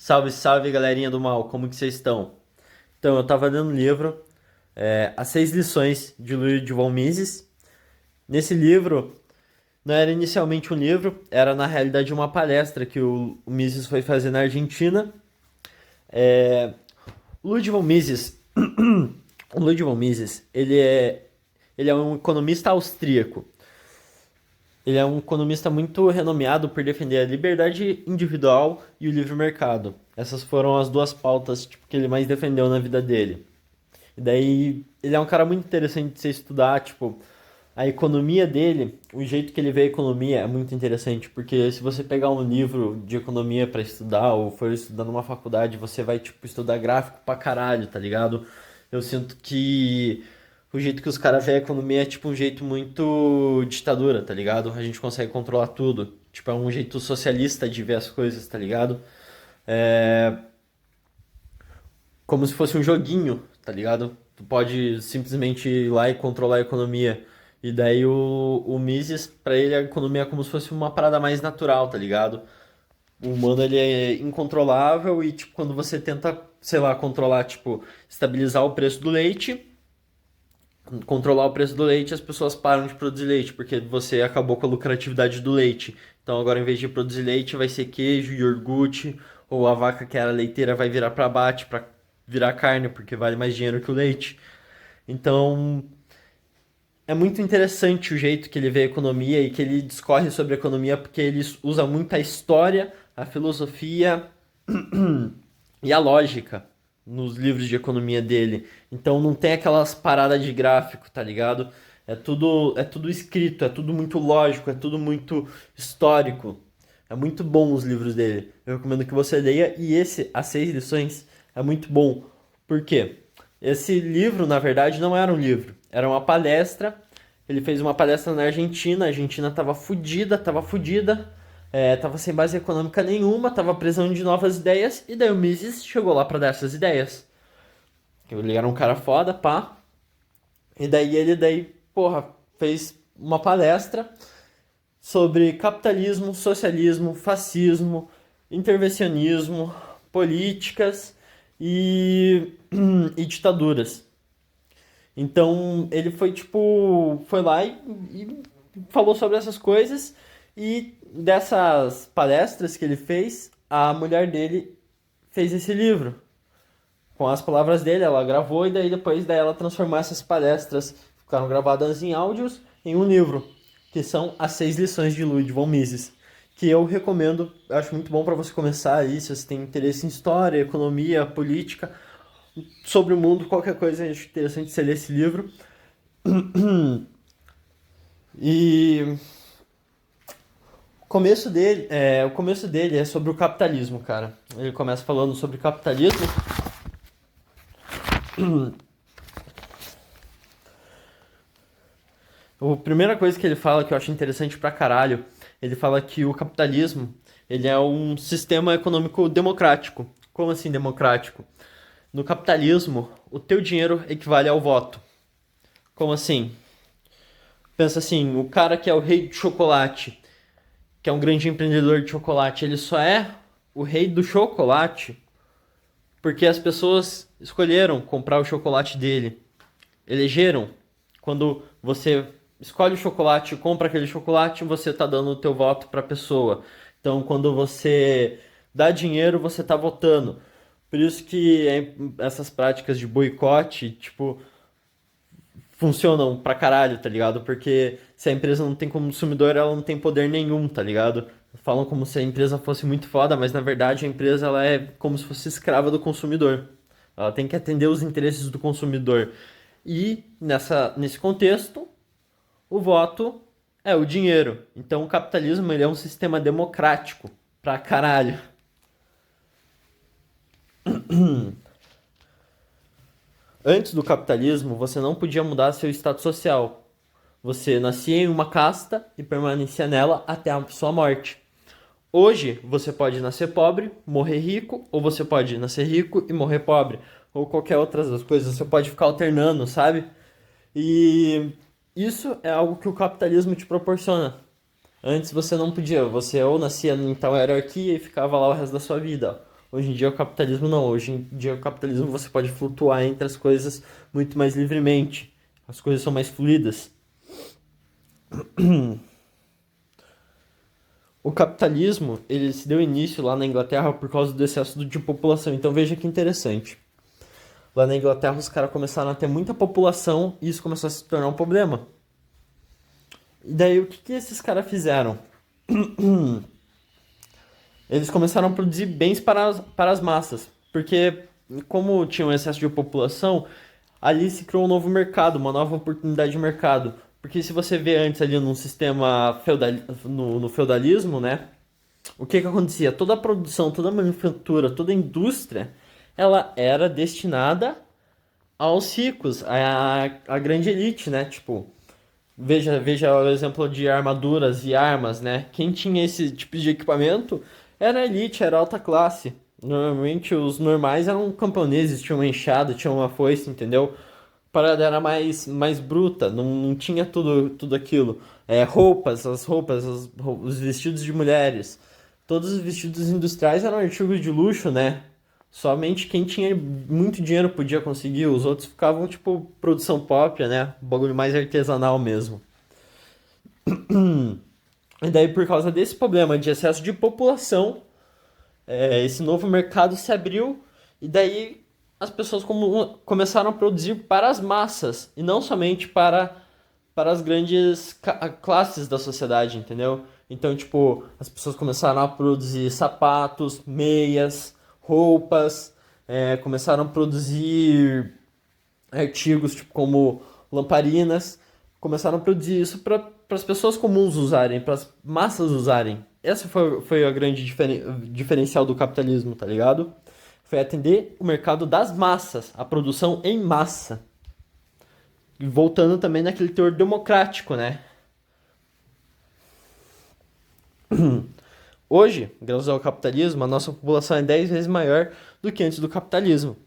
Salve, salve, galerinha do mal, como que vocês estão? Então, eu tava lendo um livro, As Seis Lições de Ludwig Mises. Nesse livro, não era inicialmente um livro, era na realidade uma palestra que o Mises foi fazer na Argentina. É, o Ludwig Mises, o Ludwig Mises, ele é um economista austríaco. Ele é um economista muito renomeado por defender a liberdade individual e o livre mercado. Essas foram as duas pautas tipo, que ele mais defendeu na vida dele. E daí ele é um cara muito interessante de se estudar, tipo, a economia dele, o jeito que ele vê a economia é muito interessante, porque se você pegar um livro de economia pra estudar ou for estudar numa faculdade, você vai tipo estudar gráfico pra caralho, tá ligado? Eu sinto que o jeito que os caras veem a economia é tipo um jeito muito ditadura, tá ligado? A gente consegue controlar tudo. Tipo, é um jeito socialista de ver as coisas, tá ligado? É como se fosse um joguinho, tá ligado? Tu pode simplesmente ir lá e controlar a economia. E daí o Mises, pra ele, a economia é como se fosse uma parada mais natural, tá ligado? O humano, ele é incontrolável e, tipo, quando você tenta, sei lá, controlar, tipo, estabilizar o preço do leite, controlar o preço do leite, as pessoas param de produzir leite, porque você acabou com a lucratividade do leite. Então agora, em vez de produzir leite, vai ser queijo, iogurte, ou a vaca que era leiteira vai virar para abate, para virar carne, porque vale mais dinheiro que o leite. Então, é muito interessante o jeito que ele vê a economia e que ele discorre sobre a economia, porque ele usa muito a história, a filosofia e a lógica nos livros de economia dele. Então não tem aquelas paradas de gráfico, tá ligado? É tudo escrito, é tudo muito lógico, é tudo muito histórico. É muito bom os livros dele. Eu recomendo que você leia e esse, As Seis Lições, é muito bom. Por quê? Esse livro, na verdade, não era um livro, era uma palestra. Ele fez uma palestra na Argentina, a Argentina tava fudida, tava sem base econômica nenhuma, tava precisando de novas ideias, e daí o Mises chegou lá pra dar essas ideias. Ele era um cara foda, pá. E daí porra, fez uma palestra sobre capitalismo, socialismo, fascismo, intervencionismo, políticas e, e ditaduras. Então ele foi tipo, foi lá e falou sobre essas coisas e dessas palestras que ele fez, a mulher dele fez esse livro. Com as palavras dele, ela gravou e daí depois daí ela transformou essas palestras, ficaram gravadas em áudios, em um livro, que são As Seis Lições de Ludwig von Mises, que eu recomendo, acho muito bom para você começar aí, se você tem interesse em história, economia, política, sobre o mundo, qualquer coisa, acho interessante você ler esse livro. E o começo dele é sobre o capitalismo, cara. Ele começa falando sobre capitalismo. A primeira coisa que ele fala que eu acho interessante pra caralho, ele fala que o capitalismo, ele é um sistema econômico democrático. Como assim democrático? No capitalismo, o teu dinheiro equivale ao voto. Como assim? Pensa assim, o cara que é o rei de chocolate, que é um grande empreendedor de chocolate, ele só é o rei do chocolate porque as pessoas escolheram comprar o chocolate dele. Elegeram. Quando você escolhe o chocolate e compra aquele chocolate, você está dando o teu voto para a pessoa. Então, quando você dá dinheiro, você está votando. Por isso que essas práticas de boicote, tipo, funcionam pra caralho, tá ligado? Porque se a empresa não tem consumidor, ela não tem poder nenhum, tá ligado? Falam como se a empresa fosse muito foda, mas na verdade a empresa ela é como se fosse escrava do consumidor. Ela tem que atender os interesses do consumidor. E nesse contexto, o voto é o dinheiro. Então o capitalismo ele é um sistema democrático pra caralho. Antes do capitalismo, você não podia mudar seu status social. Você nascia em uma casta e permanecia nela até a sua morte. Hoje, você pode nascer pobre, morrer rico, ou você pode nascer rico e morrer pobre, ou qualquer outra das coisas. Você pode ficar alternando, sabe? E isso é algo que o capitalismo te proporciona. Antes você não podia, você ou nascia em tal hierarquia e ficava lá o resto da sua vida, Hoje em dia o capitalismo não. Hoje em dia o capitalismo você pode flutuar entre as coisas muito mais livremente. As coisas são mais fluidas. O capitalismo, ele se deu início lá na Inglaterra por causa do excesso de população. Então veja que interessante. Lá na Inglaterra os caras começaram a ter muita população e isso começou a se tornar um problema. E daí o que esses caras fizeram? Eles começaram a produzir bens para as massas. Porque como tinha um excesso de população, ali se criou um novo mercado, uma nova oportunidade de mercado. Porque se você vê antes ali num sistema no feudalismo, né? O que acontecia? Toda a produção, toda a manufatura, toda a indústria, ela era destinada aos ricos, à grande elite, né? Tipo, veja o exemplo de armaduras e armas, né? Quem tinha esse tipo de equipamento era a elite, era a alta classe. Normalmente os normais eram camponeses, tinham uma enxada, tinham uma foice, entendeu? A parada era mais bruta, não tinha tudo aquilo. Roupas, os vestidos de mulheres. Todos os vestidos industriais eram artigos de luxo, né? Somente quem tinha muito dinheiro podia conseguir, os outros ficavam tipo produção própria, né? Um bagulho mais artesanal mesmo. E daí, por causa desse problema de excesso de população, esse novo mercado se abriu e daí as pessoas começaram a produzir para as massas e não somente para as grandes classes da sociedade, entendeu? Então, tipo, as pessoas começaram a produzir sapatos, meias, roupas, começaram a produzir artigos tipo como lamparinas, começaram a produzir isso para as pessoas comuns usarem, para as massas usarem. Essa foi a grande diferencial do capitalismo, tá ligado? Foi atender o mercado das massas, a produção em massa. E voltando também naquele teor democrático, né? Hoje, graças ao capitalismo, a nossa população é 10 vezes maior do que antes do capitalismo.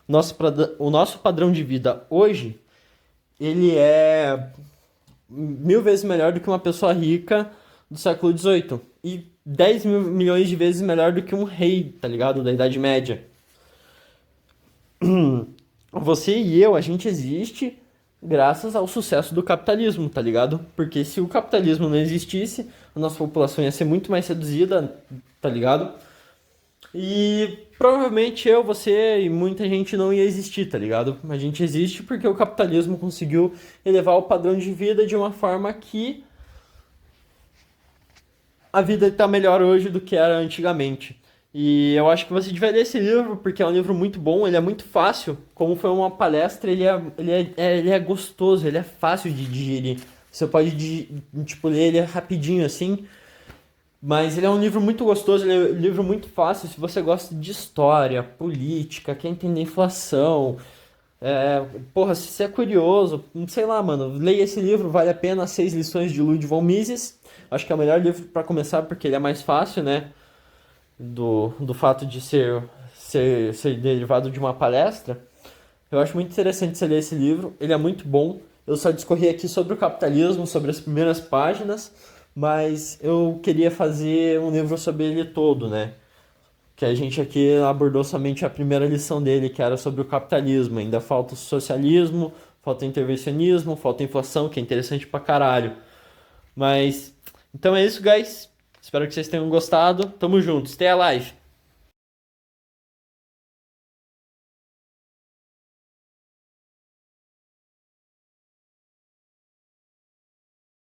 O nosso padrão de vida hoje, ele é 1000 vezes melhor do que uma pessoa rica do século XVIII. E 10 milhões de vezes melhor do que um rei, tá ligado? Da Idade Média. Você e eu, a gente existe graças ao sucesso do capitalismo, tá ligado? Porque se o capitalismo não existisse, a nossa população ia ser muito mais reduzida, tá ligado? E provavelmente eu, você e muita gente não ia existir, tá ligado? A gente existe porque o capitalismo conseguiu elevar o padrão de vida de uma forma que a vida está melhor hoje do que era antigamente. E eu acho que você devia ler esse livro, porque é um livro muito bom, ele é muito fácil. Como foi uma palestra, ele é gostoso, ele é fácil de digerir. Você pode, tipo, ler ele rapidinho assim. Mas ele é um livro muito gostoso, ele é um livro muito fácil. Se você gosta de história, política, quer entender inflação, porra, se você é curioso, não sei lá, mano, leia esse livro, vale a pena. 6 lições de Ludwig von Mises. Acho que é o melhor livro para começar porque ele é mais fácil, né? Do fato de ser derivado de uma palestra. Eu acho muito interessante você ler esse livro, ele é muito bom. Eu só discorri aqui sobre o capitalismo, sobre as primeiras páginas, mas eu queria fazer um livro sobre ele todo, né? Que a gente aqui abordou somente a primeira lição dele, que era sobre o capitalismo. Ainda falta o socialismo, falta o intervencionismo, falta a inflação, que é interessante pra caralho. Mas, então é isso, guys. Espero que vocês tenham gostado. Tamo junto. Stay alive!